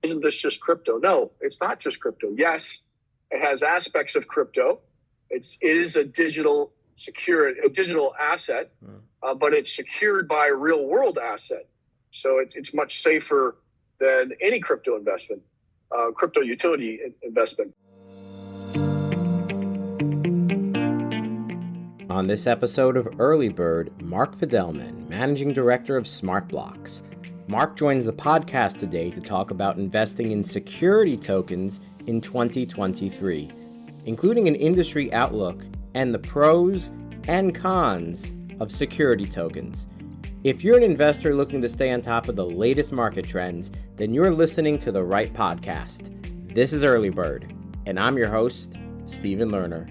isn't this just crypto? No, it's not just crypto. Yes, it has aspects of crypto. It is a digital asset, but it's secured by a real world asset. So it's much safer than any crypto investment, crypto utility investment. On this episode of Early Bird, Mark Fidelman, Managing Director of SmartBlocks. Mark joins the podcast today to talk about investing in security tokens in 2023, including an industry outlook and the pros and cons of security tokens. If you're an investor looking to stay on top of the latest market trends, then you're listening to the right podcast. This is Early Bird, and I'm your host, Stephen Lerner.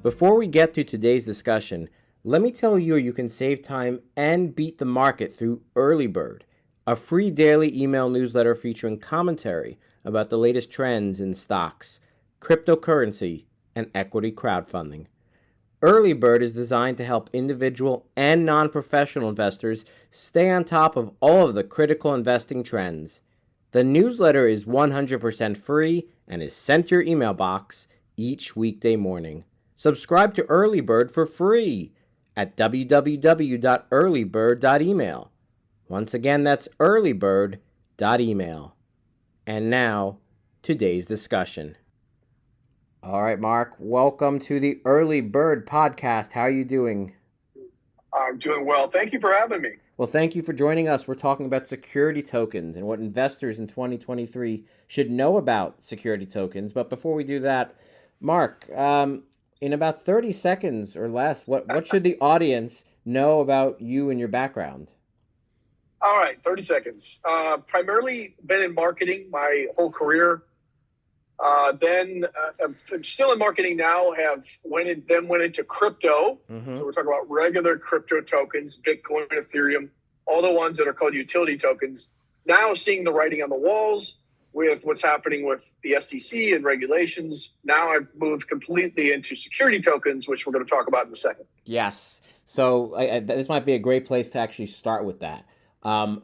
Before we get to today's discussion, let me tell you you can save time and beat the market through Early Bird, a free daily email newsletter featuring commentary about the latest trends in stocks, cryptocurrency, and equity crowdfunding. Early Bird is designed to help individual and non-professional investors stay on top of all of the critical investing trends. The newsletter is 100% free and is sent to your email box each weekday morning. Subscribe to Early Bird for free at www.earlybird.email. Once again, that's earlybird.email. And now, today's discussion. All right, Mark, welcome to the Early Bird podcast. How are you doing? I'm doing well. Thank you for having me. Well, thank you for joining us. We're talking about security tokens and what investors in 2023 should know about security tokens. But before we do that, Mark, in about 30 seconds or less, what should the audience know about you and your background? All right, 30 seconds. Primarily been in marketing my whole career. I'm still in marketing now, went into crypto. Mm-hmm. So we're talking about regular crypto tokens, Bitcoin, Ethereum, all the ones that are called utility tokens. Now seeing the writing on the walls with what's happening with the SEC and regulations. Now I've moved completely into security tokens, which we're going to talk about in a second. Yes. So this might be a great place to actually start with that.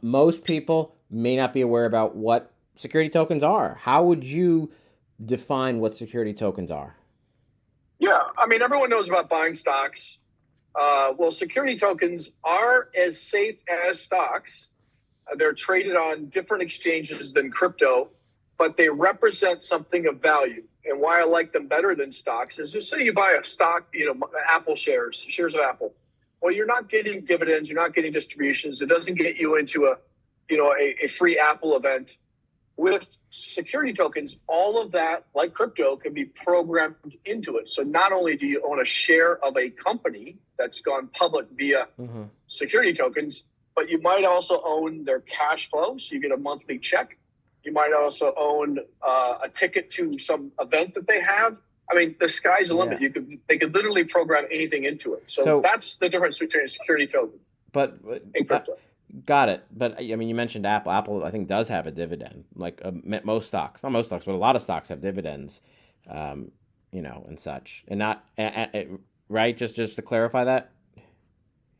Most people may not be aware about what security tokens are. How would you define what security tokens are? Yeah, I mean, everyone knows about buying stocks. Well, security tokens are as safe as stocks. They're traded on different exchanges than crypto, but they represent something of value. And why I like them better than stocks is, just say you buy a stock, Apple shares of Apple. Well, you're not getting dividends, you're not getting distributions. It doesn't get you into a free Apple event. With security tokens, all of that, like crypto, can be programmed into it. So not only do you own a share of a company that's gone public via security tokens, but you might also own their cash flow. So you get a monthly check. You might also own a ticket to some event that they have. I mean, the sky's the limit. Yeah. They could literally program anything into it. So that's the difference between a security token and crypto. Got it. But I mean, you mentioned Apple. Apple, I think, does have a dividend. Like most stocks, not most stocks, but a lot of stocks have dividends, and such. And not right. Just to clarify that.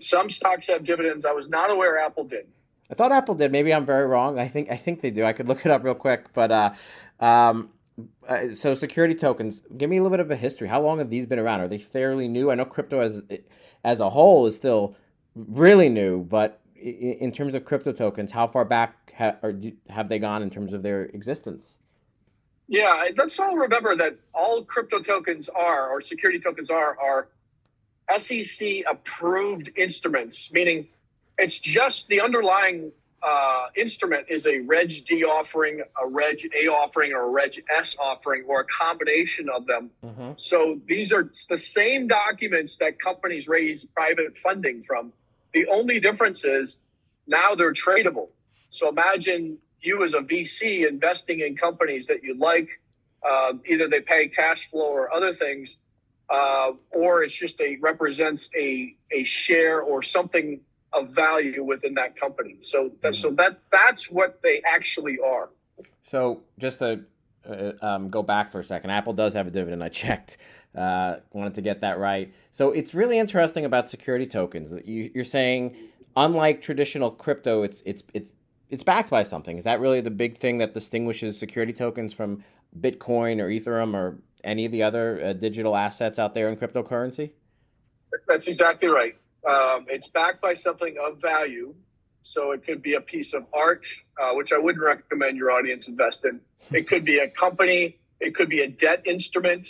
Some stocks have dividends. I was not aware Apple did. I thought Apple did. Maybe I'm very wrong. I think they do. I could look it up real quick. But so security tokens. Give me a little bit of a history. How long have these been around? Are they fairly new? I know crypto as a whole is still really new, but in terms of crypto tokens, how far back have they gone in terms of their existence? Yeah, let's all remember that all crypto tokens or security tokens are SEC approved instruments, meaning it's just the underlying instrument is a Reg D offering, a Reg A offering, or a Reg S offering, or a combination of them. Mm-hmm. So these are the same documents that companies raise private funding from. The only difference is now they're tradable. So imagine you as a VC investing in companies that you like. Either they pay cash flow or other things, or it's just represents a share or something of value within that company. So that's what they actually are. So just to go back for a second, Apple does have a dividend. I checked. Wanted to get that right. So it's really interesting about security tokens. You're saying, unlike traditional crypto, it's it's backed by something. Is that really the big thing that distinguishes security tokens from Bitcoin or Ethereum or any of the other digital assets out there in cryptocurrency? That's exactly right. It's backed by something of value. So it could be a piece of art, which I wouldn't recommend your audience invest in. It could be a company. It could be a debt instrument.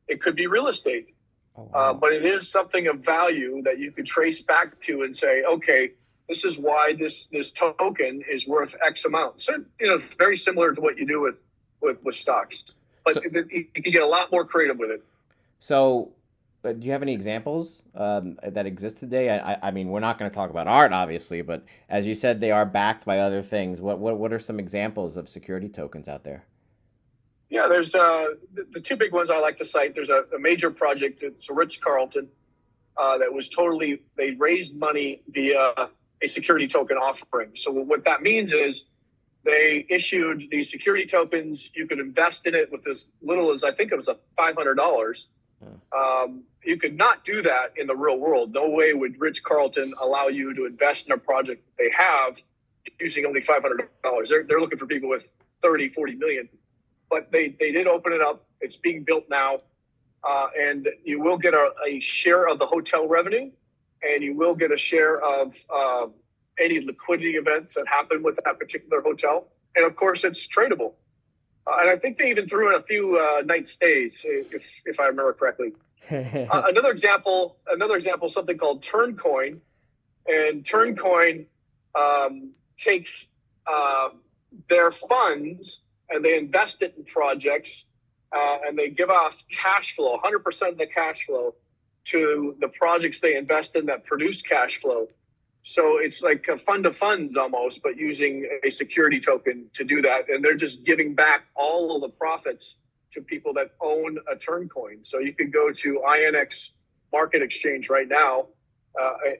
It could be real estate. Oh, wow. But it is something of value that you could trace back to and say, okay, this is why this token is worth X amount. So, it's very similar to what you do with stocks. But you can get a lot more creative with it. So do you have any examples that exist today? I mean, we're not going to talk about art, obviously, but as you said, they are backed by other things. What are some examples of security tokens out there? Yeah, there's the two big ones I like to cite. There's a major project. It's a Ritz-Carlton that was they raised money via a security token offering. So what that means is they issued these security tokens. You could invest in it with as little as, I think it was $500. You could not do that in the real world. No way would Ritz-Carlton allow you to invest in a project that they have using only $500. They're looking for people with 30, 40 million. But they did open it up. It's being built now. And you will get a share of the hotel revenue, and you will get a share of any liquidity events that happen with that particular hotel. And of course, it's tradable. And I think they even threw in a few night stays, if I remember correctly. Another example, something called Turncoin. And Turncoin takes their funds and they invest it in projects, and they give off cash flow, 100% of the cash flow to the projects they invest in that produce cash flow. So it's like a fund of funds almost, but using a security token to do that. And they're just giving back all of the profits to people that own a Turncoin. So you could go to INX Market Exchange right now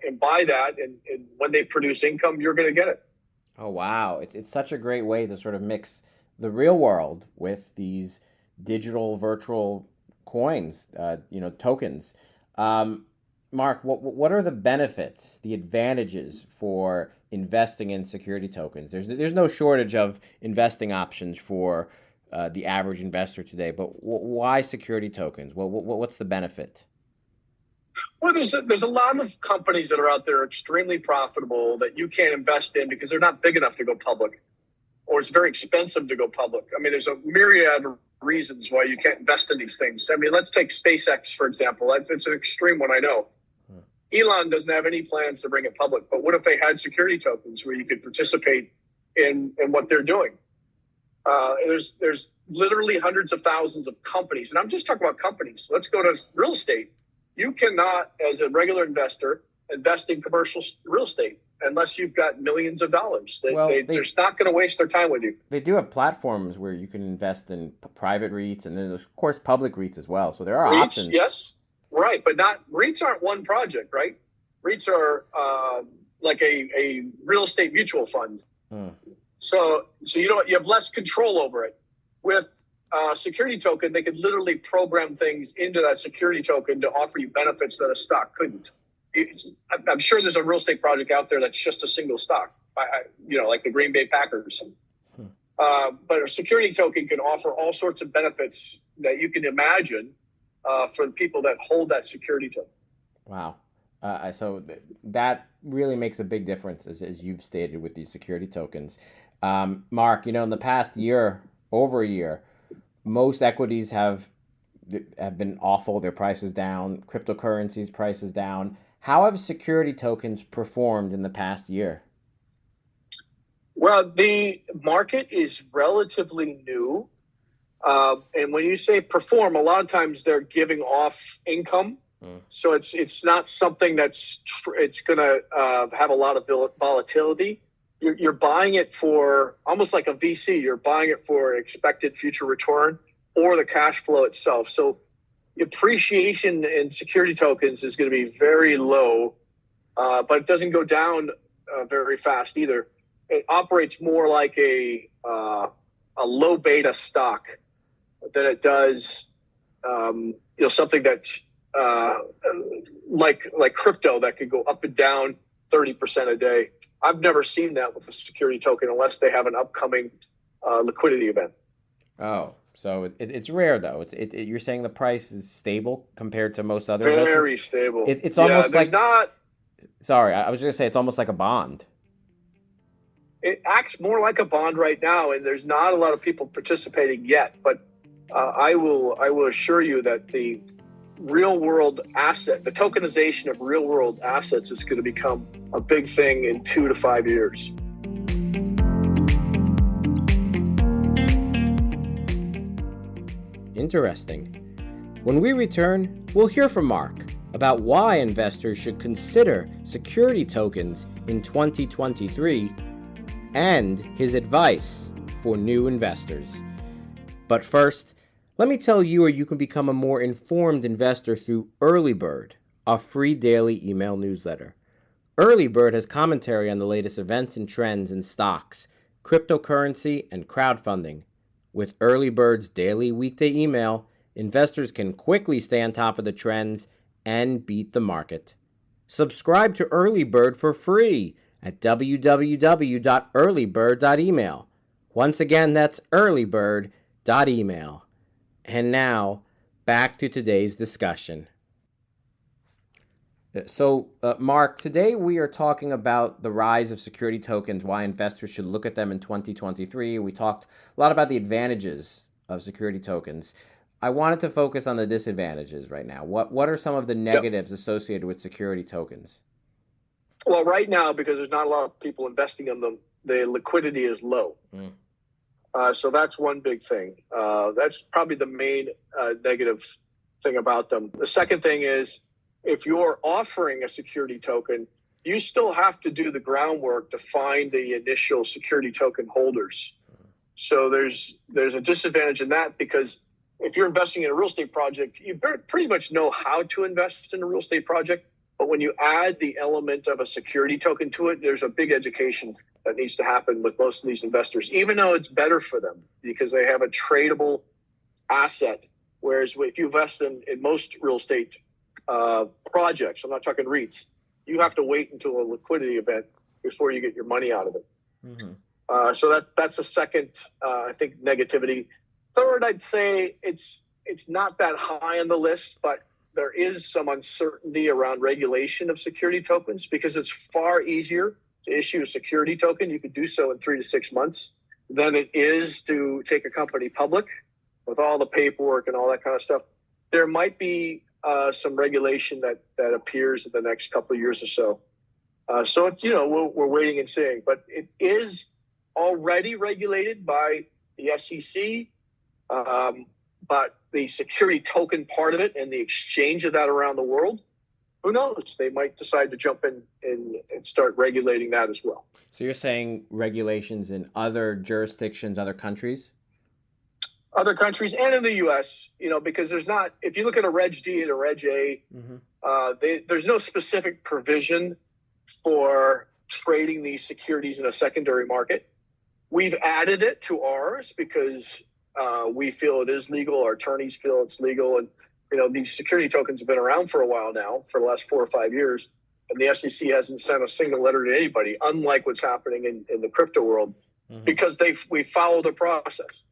and buy that. And when they produce income, you're going to get it. Oh, wow. It's such a great way to sort of mix the real world with these digital virtual coins, tokens. Mark, what are the benefits, the advantages for investing in security tokens? There's no shortage of investing options for the average investor today, but why security tokens? What's the benefit? Well, there's a lot of companies that are out there extremely profitable that you can't invest in because they're not big enough to go public, or it's very expensive to go public. I mean, there's a myriad of reasons why you can't invest in these things. I mean, let's take SpaceX, for example. It's an extreme one, I know. Elon doesn't have any plans to bring it public, but what if they had security tokens where you could participate in what they're doing? There's literally hundreds of thousands of companies, and I'm just talking about companies. Let's go to real estate. You cannot, as a regular investor, invest in commercial real estate unless you've got millions of dollars. They're just not going to waste their time with you. They do have platforms where you can invest in private REITs, and then, of course, public REITs as well. So there are options. Yes, right. But REITs aren't one project, right? REITs are like a real estate mutual fund. So you have less control over it. With security token, they could literally program things into that security token to offer you benefits that a stock couldn't. I'm sure there's a real estate project out there that's just a single stock, like the Green Bay Packers. But a security token can offer all sorts of benefits that you can imagine for the people that hold that security token. Wow. So that really makes a big difference, as you've stated, with these security tokens. Mark, in the past over a year, most equities have been awful. Their prices down, cryptocurrencies prices down. How have security tokens performed in the past year? Well, the market is relatively new. And when you say perform, a lot of times they're giving off income. So it's not something it's going to have a lot of volatility. You're buying it for almost like a VC. You're buying it for expected future return or the cash flow itself. So appreciation in security tokens is going to be very low, but it doesn't go down very fast either. It operates more like a low beta stock than it does, something that's like crypto that could go up and down 30% a day. I've never seen that with a security token unless they have an upcoming liquidity event. Oh, so it's rare though. You're saying the price is stable compared to most other investments. Very stable. It's Yeah, almost there's like, not. sorry, I was going to say it's almost like a bond. It acts more like a bond right now, and there's not a lot of people participating yet. But I will assure you that the real world asset, the tokenization of real world assets, is going to become a big thing in 2 to 5 years. Interesting. When we return, we'll hear from Mark about why investors should consider security tokens in 2023 and his advice for new investors. But first, let me tell you where you can become a more informed investor through Early Bird, a free daily email newsletter. Early Bird has commentary on the latest events and trends in stocks, cryptocurrency, and crowdfunding. With Early Bird's daily weekday email, investors can quickly stay on top of the trends and beat the market. Subscribe to Early Bird for free at www.earlybird.email. Once again, that's earlybird.email. And now, back to today's discussion. So, Mark, today we are talking about the rise of security tokens, why investors should look at them in 2023. We talked a lot about the advantages of security tokens. I wanted to focus on the disadvantages right now. What are some of the negatives associated with security tokens? Well, right now, because there's not a lot of people investing in them, the liquidity is low. So that's one big thing. That's probably the main negative thing about them. The second thing is, if you're offering a security token, you still have to do the groundwork to find the initial security token holders. So there's a disadvantage in that, because if you're investing in a real estate project, you pretty much know how to invest in a real estate project. But when you add the element of a security token to it, there's a big education that needs to happen with most of these investors, even though it's better for them because they have a tradable asset. Whereas if you invest in most real estate projects, I'm not talking REITs, you have to wait until a liquidity event before you get your money out of it. Mm-hmm. So that's the second, I think, negativity. Third, I'd say it's not that high on the list, but there is some uncertainty around regulation of security tokens because it's far easier to issue a security token. You could do so in 3 to 6 months than it is to take a company public with all the paperwork and all that kind of stuff. There might be some regulation that appears in the next couple of years or so. So it's, we're waiting and seeing, but it is already regulated by the SEC. But the security token part of it and the exchange of that around the world, who knows? They might decide to jump in and start regulating that as well. So you're saying regulations in other jurisdictions, other countries? Other countries and in the U.S., because there's not, if you look at a Reg D and a Reg A, there's no specific provision for trading these securities in a secondary market. We've added it to ours because we feel it is legal. Our attorneys feel it's legal. And, these security tokens have been around for a while now, for the last 4 or 5 years. And the SEC hasn't sent a single letter to anybody, unlike what's happening in the crypto world, because we followed the process.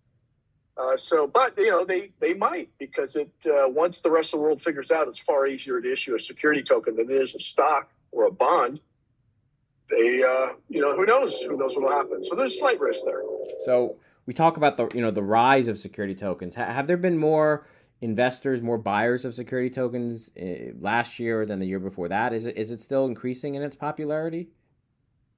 But they might, because once the rest of the world figures out it's far easier to issue a security token than it is a stock or a bond. They, who knows what will happen. So there's a slight risk there. So we talk about the rise of security tokens. Have there been more investors, more buyers of security tokens last year than the year before that? Is it still increasing in its popularity?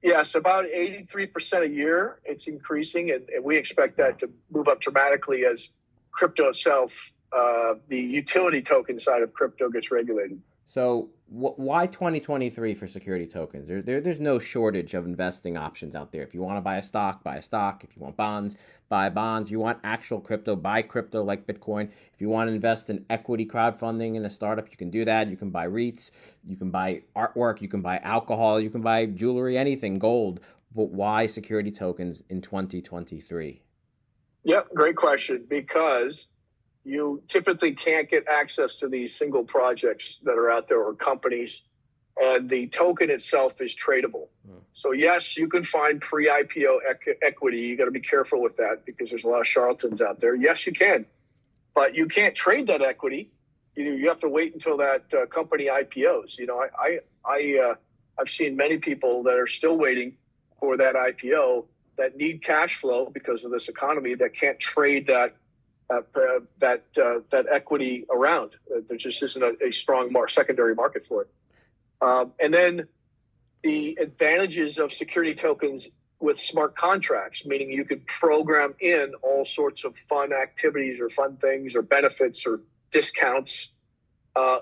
Yes, about 83% a year. It's increasing, and we expect that to move up dramatically as crypto itself, the utility token side of crypto, gets regulated. So why 2023 for security tokens? There's no shortage of investing options out there. If you want to buy a stock, buy a stock. If you want bonds, buy bonds. If you want actual crypto, buy crypto like Bitcoin. If you want to invest in equity crowdfunding in a startup, you can do that. You can buy REITs. You can buy artwork. You can buy alcohol. You can buy jewelry, anything, gold. But why security tokens in 2023? Yep, great question. Because you typically can't get access to these single projects that are out there or companies. and the token itself is tradable. So yes, you can find pre-IPO equity. You got to be careful with that because there's a lot of charlatans out there. Yes, you can, but you can't trade that equity. You have to wait until that company IPOs. I've seen many people that are still waiting for that IPO that need cash flow because of this economy that can't trade that equity around. There just isn't a strong secondary market for it. And then the advantages of security tokens with smart contracts, meaning you could program in all sorts of fun activities or fun things or benefits or discounts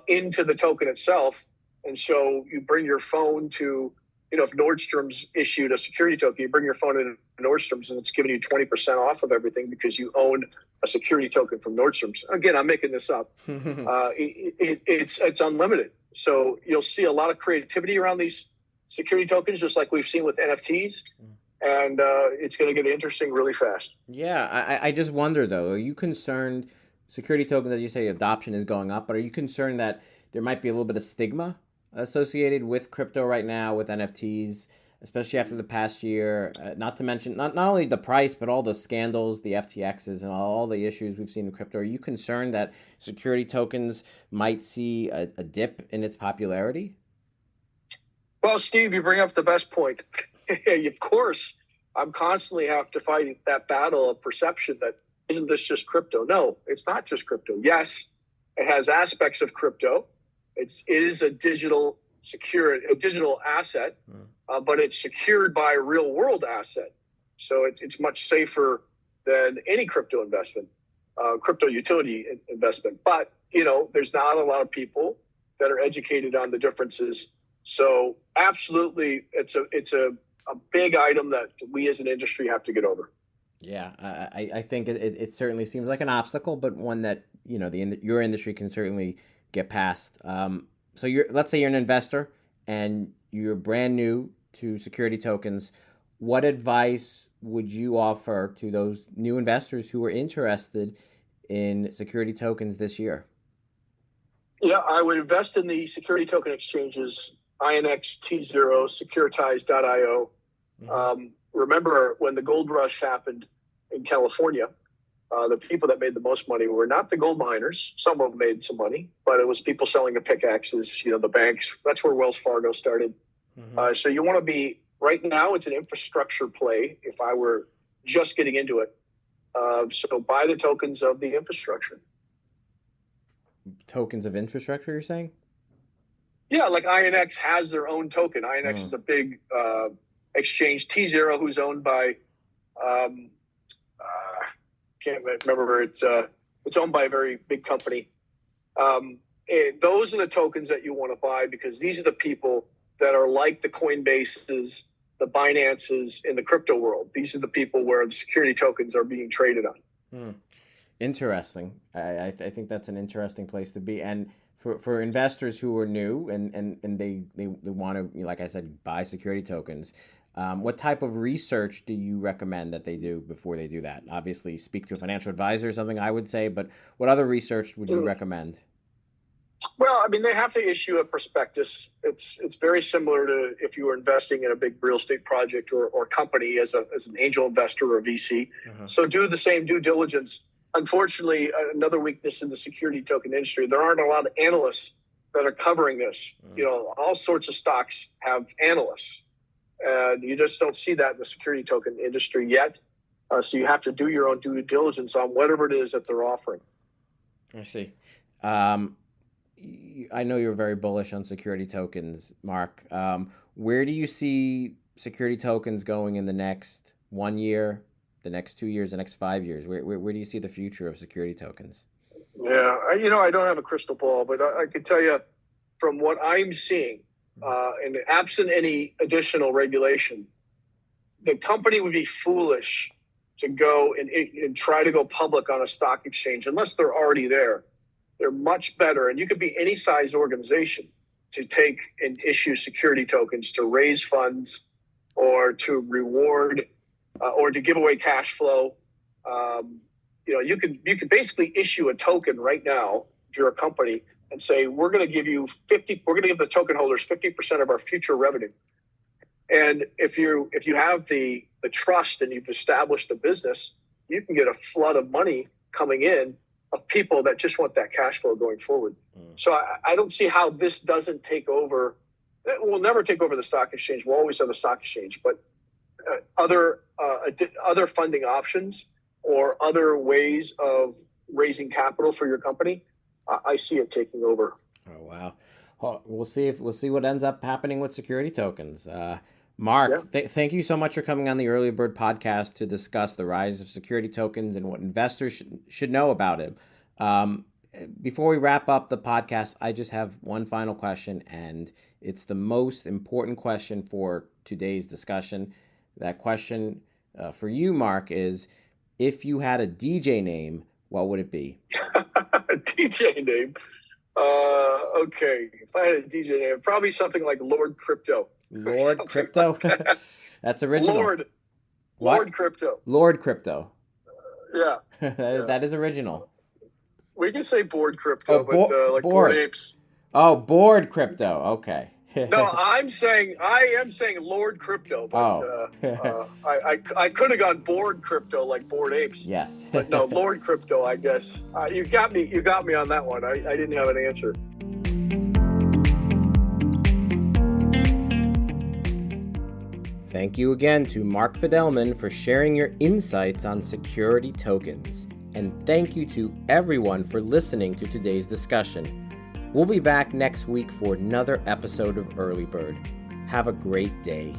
into the token itself. And so you bring your phone to, if Nordstrom's issued a security token, you bring your phone into Nordstrom's and it's giving you 20% off of everything because you own a security token from Nordstrom's. Again, I'm making this up. It's unlimited. So you'll see a lot of creativity around these security tokens, just like we've seen with NFTs. And it's going to get interesting really fast. Yeah, I just wonder, though, are you concerned, security tokens, as you say, adoption is going up, but are you concerned that there might be a little bit of stigma associated with crypto right now, with NFTs, especially after the past year, not to mention not only the price, but all the scandals, the FTXs and all the issues we've seen in crypto? Are you concerned that security tokens might see a dip in its popularity? Well, Steve, you bring up the best point. Of course, I'm constantly have to fight that battle of perception that isn't this just crypto? No, it's not just crypto. Yes, it has aspects of crypto. It is a digital asset, but it's secured by a real world asset. So it's much safer than any crypto investment, crypto utility investment. But, there's not a lot of people that are educated on the differences. So absolutely, it's a big item that we as an industry have to get over. Yeah, I think it certainly seems like an obstacle, but one that, your industry can certainly get past. So let's say you're an investor and you're brand new to security tokens. What advice would you offer to those new investors who are interested in security tokens this year? Yeah, I would invest in the security token exchanges, INX, T0, Securitize.io. Remember when the gold rush happened in California, the people that made the most money were not the gold miners. Some of them made some money, but it was people selling the pickaxes, the banks. That's where Wells Fargo started. So you want to be, right now, it's an infrastructure play if I were just getting into it. So buy the tokens of the infrastructure. Tokens of infrastructure, you're saying? Yeah, like INX has their own token. INX is a big exchange. T0, who's owned by, can't remember. It's owned by a very big company. Those are the tokens that you want to buy because these are the people that are like the Coinbases, the Binances in the crypto world. These are the people where the security tokens are being traded on. Interesting. I think that's an interesting place to be. And for investors who are new and they want to, like I said, buy security tokens, what type of research do you recommend that they do before they do that? Obviously, speak to a financial advisor or something, I would say, but what other research would you recommend? Well, they have to issue a prospectus. It's very similar to if you were investing in a big real estate project or company as an angel investor or VC. So do the same due diligence. Unfortunately, another weakness in the security token industry, there aren't a lot of analysts that are covering this. All sorts of stocks have analysts. And you just don't see that in the security token industry yet. So you have to do your own due diligence on whatever it is that they're offering. I see. I know you're very bullish on security tokens, Mark. Where do you see security tokens going in the next 1 year, the next 2 years, the next 5 years? Where do you see the future of security tokens? Yeah, I don't have a crystal ball, but I can tell you from what I'm seeing, and absent any additional regulation, the company would be foolish to go and try to go public on a stock exchange unless they're already there. They're much better, and you could be any size organization to take and issue security tokens to raise funds or to reward or to give away cash flow. You could basically issue a token right now if you're a company and say, we're going to give the token holders 50% of our future revenue. And if you have the trust and you've established a business, you can get a flood of money coming in of people that just want that cash flow going forward. So I don't see how this doesn't take over. We'll never take over the stock exchange. We'll always have a stock exchange, but other funding options or other ways of raising capital for your company, I see it taking over. Oh, wow. Well, we'll see what ends up happening with security tokens. Mark, thank you so much for coming on the Early Bird podcast to discuss the rise of security tokens and what investors should know about it. Before we wrap up the podcast, I just have one final question, and it's the most important question for today's discussion. That question for you, Mark, is if you had a DJ name, what would it be? A DJ name? Okay. If I had a DJ name, probably something like Lord Crypto. Lord Crypto? Like That's original. Lord Crypto. Lord Crypto. Yeah. That is original. We can say Board Crypto, but like Bored Apes. Oh, Bored Crypto. Okay. No, I am saying Lord Crypto, but I could have gone Bored Crypto like Bored Apes. Yes. But no, Lord Crypto, I guess. You got me on that one. I didn't have an answer. Thank you again to Mark Fidelman for sharing your insights on security tokens. And thank you to everyone for listening to today's discussion. We'll be back next week for another episode of Early Bird. Have a great day.